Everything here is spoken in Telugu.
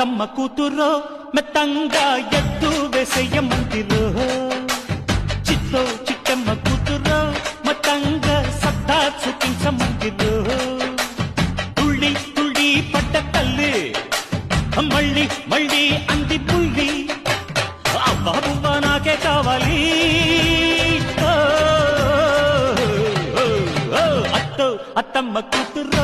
అత్తమ్మ కూతురో మెత్తంగా ఎద్దు వేసేయమంతిరో చిత్తో చిట్టమ్మ కూతురో మెత్తంగా సత్తా చూపించమంతిరో తుళ్ళి తుళ్ళి పడ్డ తల్లి మళ్ళీ మళ్ళీ అంది పుల్లి బాబువ్వ నాకే కావాలి అత్తో అత్తమ్మ కూతురు